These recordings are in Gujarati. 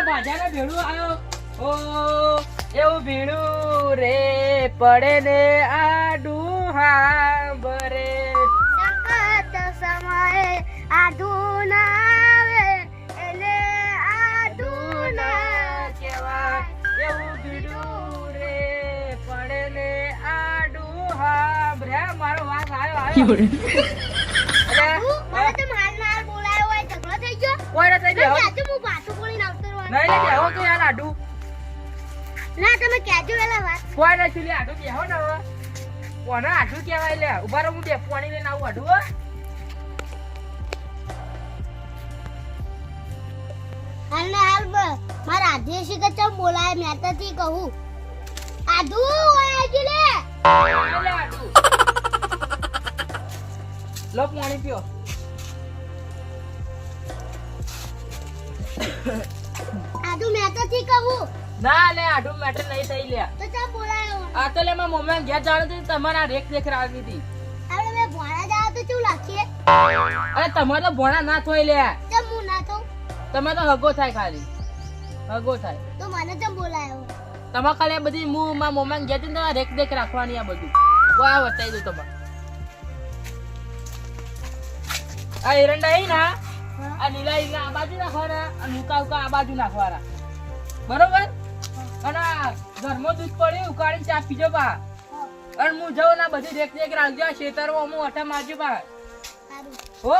માજાને ભેળું આવ્યો ઓ એવું ભીડું રે પડે ને આડું હાંભરે સંકટ સમયે આધું ના આવે એટલે આધું ના કેવા એવું ભીડું રે પડે ને આડું હાંભરે મારો વાંક આવ્યો આધું. મને તો માર નાર બોલાયો હોય ઝઘડો થઈ ગયો કોઈ ના થઈ ગયો આજે હું પાછું બોલીને આવતો રહું નહીં નહીં બેહો તો યાર આડું ના તમે કહેજો વેલા વાત કોઈ ના છું લે આડું બેહો ને હવે કોને આડું કહેવાય લે ઉભા રહો હું બે પાણી લઈને આવું આડું હો હાલ મારા આદેશી કે ચમ બોલાય મેં તો થી કહું આધુ ઓય આજી લે લે આડું લો પાણી પીઓ આધુ મેં તો થી કહું ના લે આડું મેટર નહીં થઈ લે તો ચમ બોલાયો આ તો લે મારા મમ્મી ઘેર જાણું હતું તમારા રેખ દેખ રાખી હતી આપણે બે ભોણા જાવ તો ચેવું લાગીએ અરે તમારે તો ભોણા ના થોય લે ચમ હું ના થઉં તમે તો હગો થાય ખાલી હગો થાય તો મને ચમ બોલાયો તમારે ખાલી આ બધી હું મારા મમ્મી ઘેર જઈને તમારે રેખ દેખ રાખવાની આ બધું કોઈ આ બતાવી દઉં તમારે આ એરંડા અહીં ના આ લીલા ઈંડા આ બાજુ નાખવાના અને ઉકા ઉકા આ બાજુ નાખવાના બરોબર અને આ ઘરમાં દૂધ પડ્યું ઉકાળીને ચા પીજો પા અને હું જાઉં ના બધી દેખ દેખ રાખજો આ ખેતરમાં હું અઠા મારજો પા સારું હો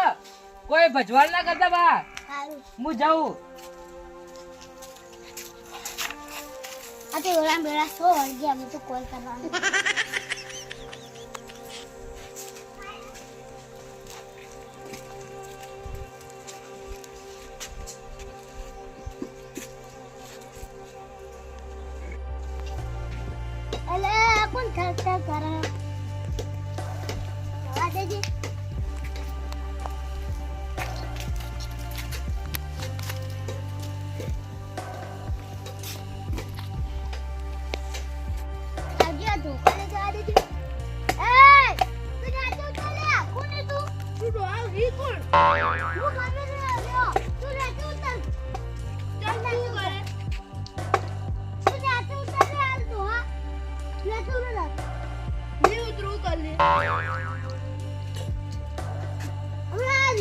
કોઈ ભજવાડ ના કરતા પા સારું હું જાઉં આ તો ઓલા બેડા સો વળગ્યા અમે તો કોલ કરવાનું અલે કોણ થક કરે જવા દેજે આજે ધોકા લે જવા દેજે એ તું નાચો ચાલે કોને તું તો આ વી કોણ હું ગમે રે લ્યો તું નાચો ઉતર ચાલ નાચો કરે તું નાચો ઉતર રે હાલ તો હા નાચો રે ની ઉતરું કર લે હમણાં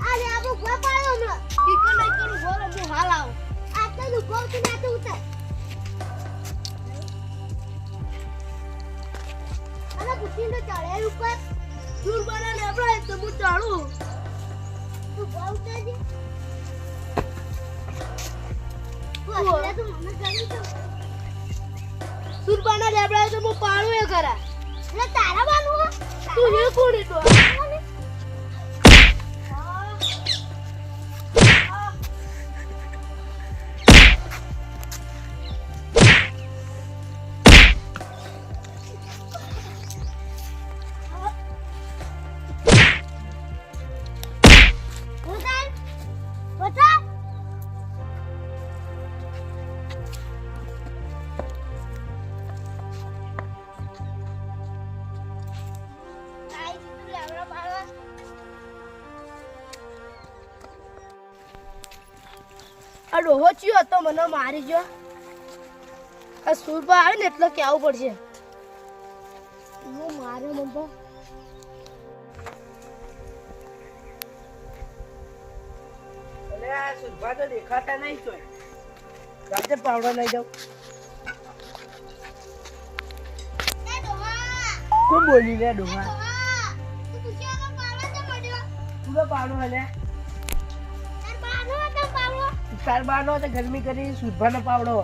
આલે આપો ગોળ પાડો હમણાં ટીકો નહીં કરું ગોળ હું હાલ આવ આ તો તું ગોળ તું નાચો ઉતર અરે બુટીને ચડે ઉપર દૂર બના લેબડા તો હું ચાળું તું ગોળ ઉતરજે તું મને જાણી તો સુરબાના લેબડા તો હું પાડું એ ખરા એટલે તારા બાનું તું હે કોણી તો આ ડોહો ચિયો હતો મને મારી ગયો આ સુરબા આવે ને એટલે કેવું પડશે હું મારે મમ્મા અલે આ સુરભા તો દેખાતા નહીં તોય રાતે પાવડો લઈ જાઉં કોણ બોલી લે ડોહા તું તો પાવડો હલે તાર બાનો તો ગરમી કરી સુરભાનો પાવડો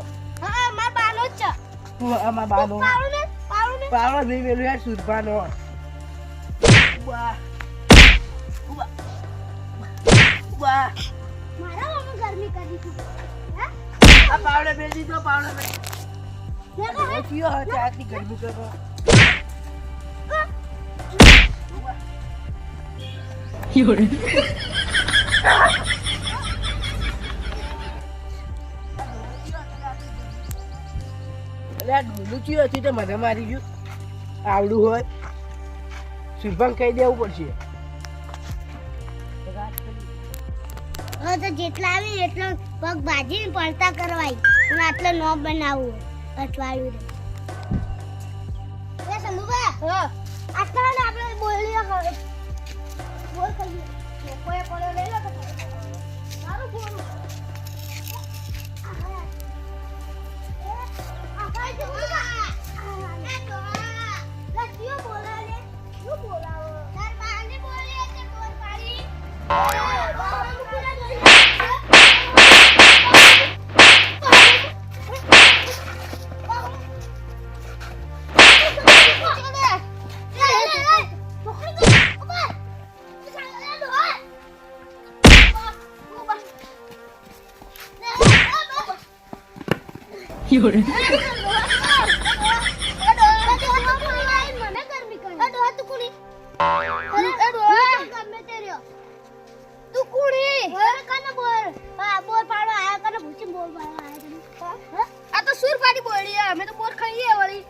હા માર બાનો જ છે તું આમાં બાનો પાવડો નહીં મેલું યાર સુરભાનો વાહ વાહ મારા મમ્મી ગરમી કરી છે હા આ પાવડો બેસી તો પાવડો મેં કયો હા આટલી ગરમી કરો યોરે ડોલું ચિયો હતી તો મને મારી ગયું આવડું હોય સુરભાન કહી દેવું પડશે હા તો જેટલા આવે એટલો પગ ભાજીને પડતા કરવાય અને આટલો નો બનાવવું અઠવાડિયું રે સંદુબા આટલા ને આપણે બોલી બોલ કરીએ કોઈ કોલે લઈ લો તો સારું બોલ આ ભાઈ જો લટ્ટીઓ બોલાવે શું બોલાવો તાર બાને બોલી એટલે તોર પાડી Yun. આ તો સુર પાડી બોલી અમે તો બોર ખાઈએ વળી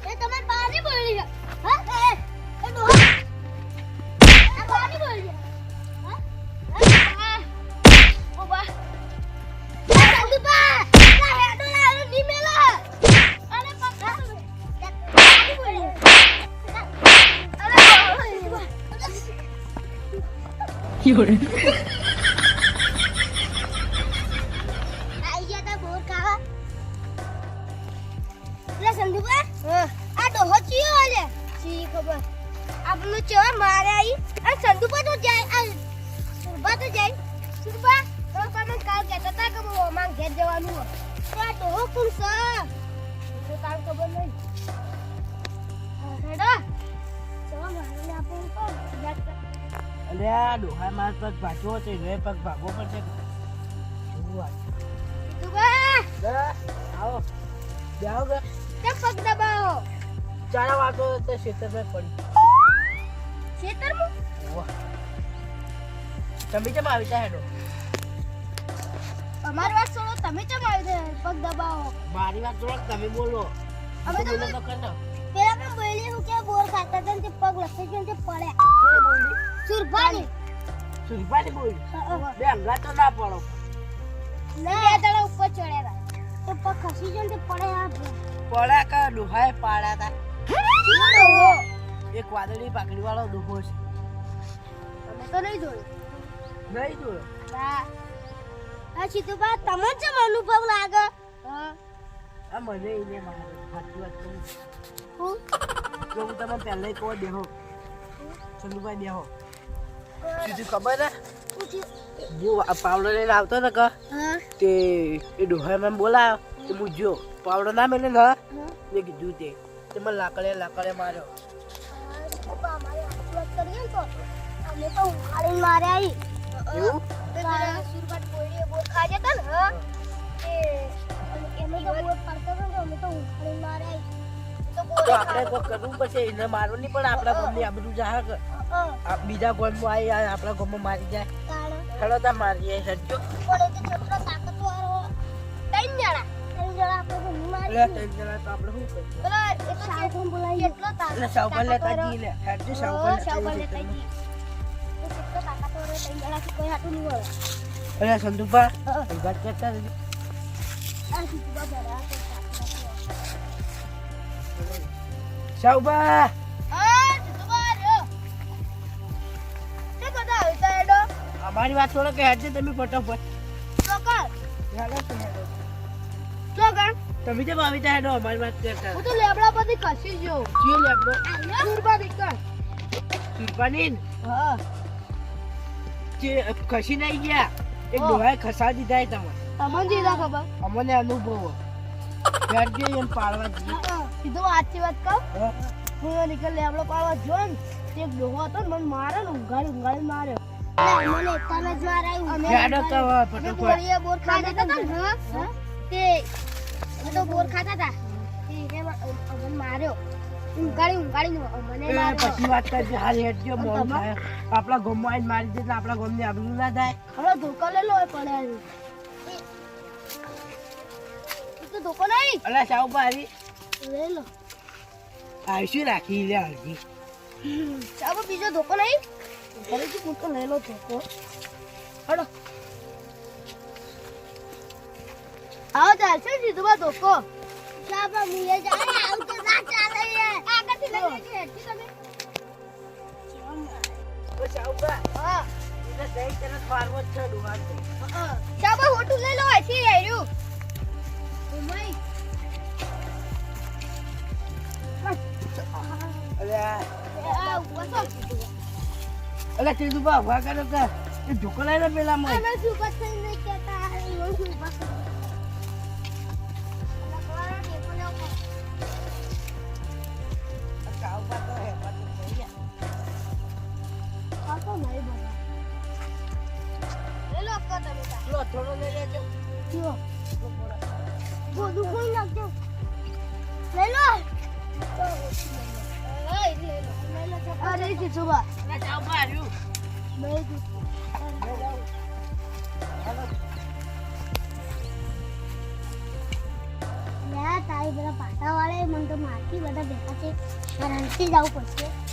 એ તમાર પાણી બોલી હા એ ડો આ પાણી બોલી હા ઓ બા સંદુબા લા હેડો લા ની મેલા અરે પપ્પા પાણી બોલી Yun. આ ડોહો ચિયો આલે સી ખબર આપણો ચો મારે આઈ આ સંદુપા તો જાય આ સુરબા તો જાય સુરબા તો તમે કાલ કહેતા હતા કે હું અમાર ઘેર જવાનું હો તો આ ડોહો કોણ છે તો કાલ ખબર નહીં હેડો ચલો મારે આપો તો અરે આ ડોહા માર પગ ભાગો છે રે પગ ભાગો પડશે શું સુરબા આવો જાઓ કે તે પગ દબાવો ચારા વાતો તો ખેતરમાં પડી ખેતરમાં વાહ તમે કેમ આવી તા હેડો અમારી વાત છોડો તમે કેમ આવી પગ દબાવો મારી વાત થોડોક તમે બોલો અમે તો બોલો તો કરો પેલા પણ બોલી હું કે બોર ખાતા હતા ને તે પગ લખી ગયો ને તે પડ્યા કોણ બોલી સુરભાની સુરપાની બોલી બે અંગા તો ના પડો બે જણા ઉપર ચડ્યા તો પગ ખસી ગયો ને તે પડ્યા પડ્યા કા ડોહાએ પાડ્યા તા ડોહો એક વાદળી પાકડી વાળો ડોહો છે અમે તો નહીં જોયું નહીં જોયો ના આ સીતુબા તમને જ અનુભવ લાગે આ મને એને મારે સાચી વાત કહું હું જો હું તમે પહેલા કહો દેહો ચંદુભાઈ દેહો સીધું ખબર ને હું આ પાવડો લઈને આવતો ને કા હા તે એ ડોહાએ મને બોલાયો તે હું જો પાવડો ના મેલે ને મેં કીધું તે મને લાકડે માર્યો અમારી વાત કરીએ ને તો અમે તો ઉખાડીને મારે આવી એવું સુરભાટ બોડીએ બોર ખા જતા ને હા તે એનો તો બોર પડતો હતો ને અમે તો ઉખાડીને મારે આવી તો બોર તો આપણે કોઈ કરવું પડશે એને મારવું નહીં પણ આપણા ગામની આ બધું જાહે કે આ બીજા ગામમાં આવી આપણા ગામમાં મારી જાય હેડો તા મારીએ હેડજો પડે તો છોકરો તાકાતવાળો ત્રણ જણા આપણે ઘરની મારી એટલે ત્રણ જણા તો આપણે શું કરીએ પેલા એક સાવકન બોલાવી એટલો એટલે સાવકાન લેતા જઈએ ને હેડજો સાવકાન લેતા જઈએ એટલો તાકાતવાળો ત્રણ જણાથી કોઈ હાટું નહીં વળે અરે સંદુપા વાત કરતા રહેજો આ સીતુબા બરા સાવબા આ સીતુબા રહ્યો તે બધા આવતા એડો અમારી વાત થોડો કે હેડજો તમે ફટાફટ લોકલ હેડો તો હેડો લોકલ તમે જેમ આવી તા હેડો અમારી વાત કરતા હું તો લેબડા પરથી ખસી ગયો ચિયો લેબડો સુરબા દીકર સુરપાની હા જે ખસી નહીં ગયા એક ડોહાએ ખસા દીધા એ તમે તમને જીધા ખબર અમને અનુભવો હેડજો એમ પાડવા જઈએ સીધો સાચી વાત કહું હા? હું નીકળ લેબડો પાડવા જો ને તે એક ડોહો હતો ને મને મારે ને ઊંઘાડી માર્યો મને એકતાને જ મારાયું હેડો તો ફટાફટ બોરીએ બોર ખાતા હતા ને હા તે અમે તો બોર ખાતા હતા તે અમને માર્યો ઊંઘાડી મને માર્યો પછી વાત કરજો હાલ હેડજો મોડું થાય આપણા ગામમાં આવીને મારી દે એટલે આપણા ગામની આબરૂ ના થાય હમણાં ધોકો લેલો હોય પડ્યા તો ધોકો નહીં અલા સાવબા આવી લઈ લો આવીશું રાખી લે અડધી ચાલો બીજો ધોકો નહીં ફરીથી હું તો લઈ લો ધોકો હડો આવો ચાલશે ને સીધું બા ધોકો શાબા મીએ જાય આવું તો ના ચાલે યાર આગળથી લઈ લેજો હેઠી તમે હા શાબા હોટું લઈ લો એથી આયરું ઉમઈ આ વસો અલે કીધું બા ઉભા કરો કે એ ઢોકળાય ને પેલા માં અમે શું પસંદ નહીં કરતા હું શું પસંદ થોડો લઈ લેજો અરે જી સુબા જાવ બા રહ્યું તારી બધા પાટા વાળા મને તો મારથી બધા ભેગા છે રણથી જવું પડશે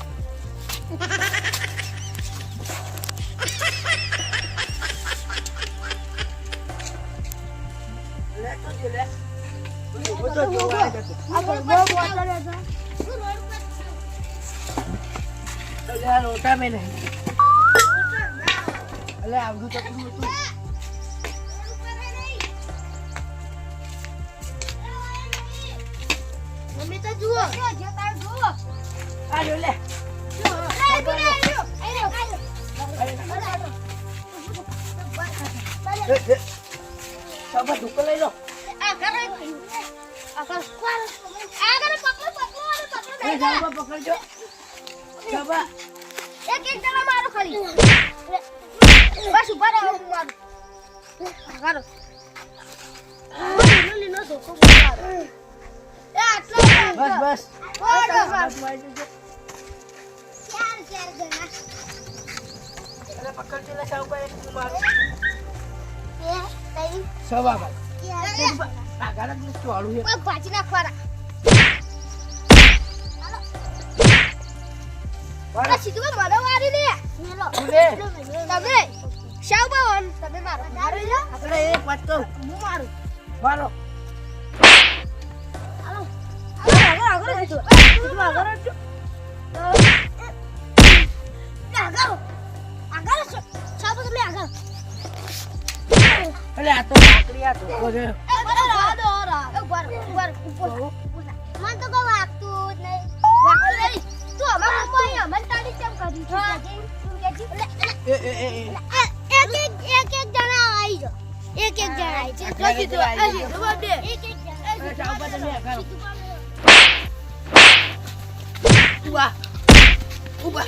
લે તો જે લે રોટા મેં નહીં અલે આવડું ચકડું હતું મમ્મી તો જુઓ જો તાર જુઓ આ લો લે સાબા ઢોકળ લઈ લો એ સાબા પકડજો સાબા એક જણા મારો ખાલી બસ ઉભા રહો હું મારું કરો લીનો ધોકો મારો એ આટલો બસ બસ ઓડો ચાર ચાર જણા અરે પકડજો લે સાબા એક માર એ તઈ સવા ભાઈ આ ગાડા ને ચોળું છે પગ ભાજી નાખવાના વાળો સીધું મને વારી લે મેલો લે તમે શાવબાવન તમે મારો મારો લો આપણે એક વાત કહું હું મારું મારો હાલો આગળ આગળ સીધું આગળ આગળ શાવબા તમે આગળ એટલે આ તો લાકડી આ ધોકો છે મન તો કોઈ વાગતું જ નહીં તું અમારા કોઈ અમન તારી કેમ કરી એક જણા આવી જો એક જણા આવી છે અત્યારે તો આવી ગયો. એક જણા અરે સાબા તમે આઘારો ઉભા ઉભા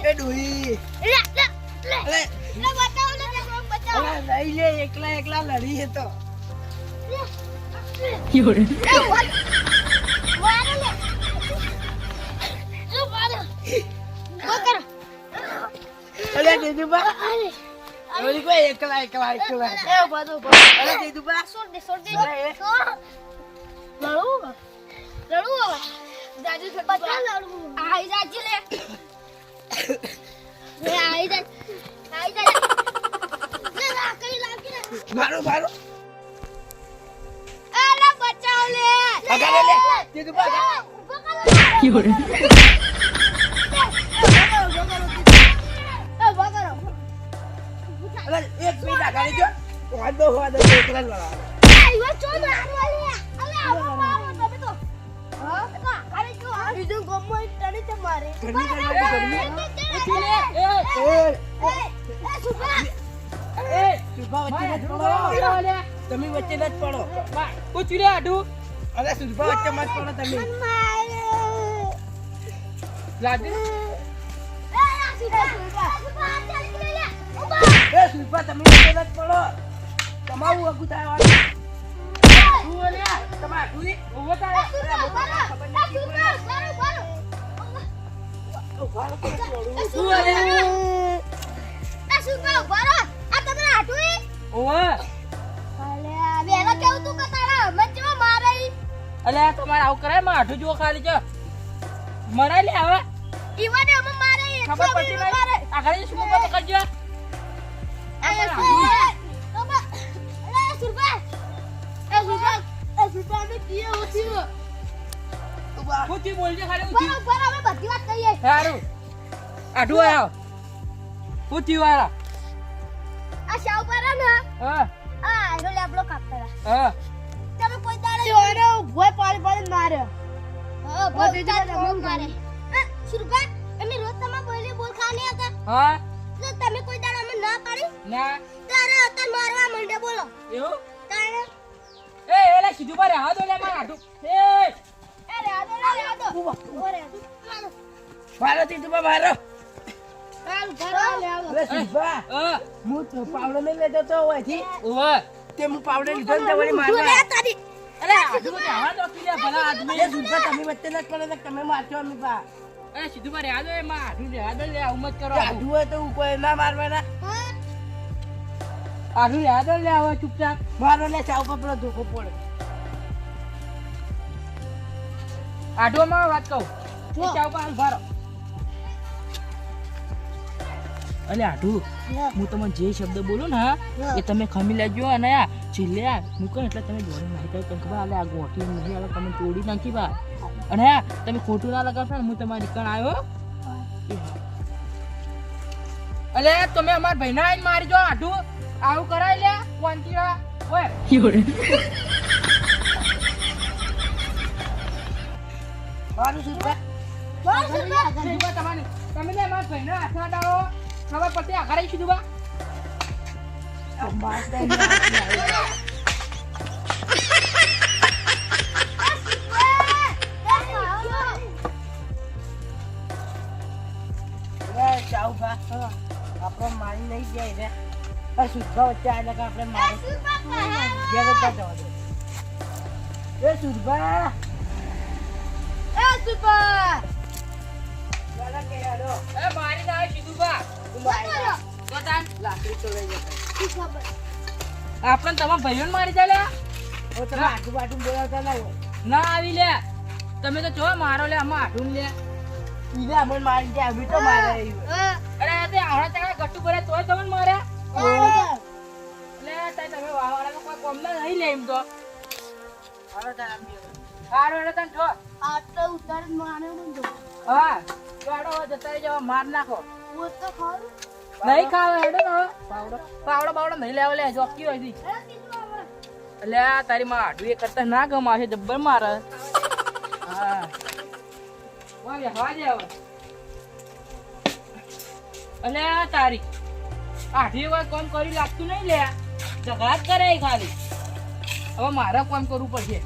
એ ડોહી અરે અરે લઈ લે એકલા એકલા લડી તો અરે દીદુબા ઓલી કોઈ એકલા એકલા એકલા અરે દીદુબા અરે એ મારો મારો અગાડે લે દીદુબા અરે એક મિનિટ અગાડી જો વાદો એકલા લડા તમે વચ્ચે ન જ પડો પૂછ્યું રે આડું અરે સુરભા વચ્ચે મત પડો તમે લાગે એ સુરભા તમે વચ્ચે ન જ પડો તમારું અગું થાય વાળું શું લે તમારું ઉભો થાય શું અલ્યા આ શું કહો બરો આ તમારા આટું ઓવે અલ્યા વેલા કેવું તું કે તારા મચમાં મારે અલ્યા તમારે આવું કરાય માં આઠું જુઓ ખાલી છે મરાય લે હવે ઈવાને અમે મારે ખબર પડતી નહીં આ ઘરે શું પકડજો પૂછી બોલજે ખાલી પૂછી સારું આઠું આયો પૂછી વાળા હા હા ભોય પાડી પાડી મારે હા તમે કોઈ દાડા અમે ના પાડી ના તારે અત્યારે મારવા માંડે બોલો એવું તારે એ એલા સીધું બારે હા તો લે માર આઠું એ મારો તીધું મારો હા હું તો પાવડો નહીં લેતો તો હોયથી ઓવે તે હું પાવડો લીધો ને તમારી મારવા અરે આઠું તો આવા તો કીધા ભલા આદમી એ સુધા તમે વચ્ચે ન પડે તો તમે મારશો અમે પા અરે સીધું બારે આ દો એ માં આઠું લે આ દો લે આવું મત કરો આઢું હોય તો હું કોઈ ના મારવાના આઠું લે આ દો લે હવે ચૂપચાપ મારો ને ચાવ પર પેલો ધોકો પડે આઠું માં વાત કહું એ ચાવ પર ઉભા રહો અલે આઠું હું તમને જે શબ્દ બોલું ને એ તમે ખમી લેજો અને આ છેલ્લે આ મૂકો એટલે તમે દોડી નાખી દો તમે ખબર આલે આ ગોઠી નહીં આલે તમે તોડી નાખી બા અને આ તમે ખોટું ના લગાવશો ને હું તમારી કણ આવ્યો અલે તમે અમાર ભાઈના આઈને મારી જો આઠું આવું કરાય લે કોંતી ઓય મારું સુધા તમારે તમે ને અમાર ભાઈના હાથ ના ડાળો ખબર પડતી આ કરાઈ કીધું બા મારતા નહીં ચાવ પા આપણે મારી નહીં જાય રે આ સુધા વચ્ચે આવેલા કે આપણે મારી ઘેર જ જવા દે એ સુધા ચાલા કે યારો એ મારી ના કીધું બા તું મારી બતાન લાકડી તો લઈ જતા આપણે તમારા ભાઈઓને મારી ચાલે ઓ તમે આટું બાટું બોલાવતા ના હોય ના આવી લે તમે તો જો મારો લે આમાં આઠું લે ઈને અમને મારી જાય આવી તો મારે અરે તે આવડા ચણા ગટ્ટુ ભરે તોય તમને માર્યા લે તાઈ તમે વાવાળાનો કોઈ કોમ ના નહીં લે એમ તો હાલો ટાઈમ હારો એટલે તને છો આટલો ઉતાર મારે હા ગાડો જતા રહી જવા માર નાખો તો ખરું નહીં ખાવે હેડો ને પાવડો પાવડો બાવડો નહીં લેવા લે જોકી હોય દી એટલે તારી માં આડું એ કરતા ના ગમાશે જબ્બર મારે હા વાહ હવા દે હવે એટલે તારી આઠી કોઈ કામ કરી લાગતું નહીં લે ઝઘડા જ કરે ખાલી હવે મારે કામ કરવું પડશે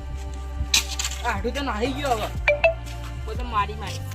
આઠું તો નાહી ગયો હવે બધું મારી મારી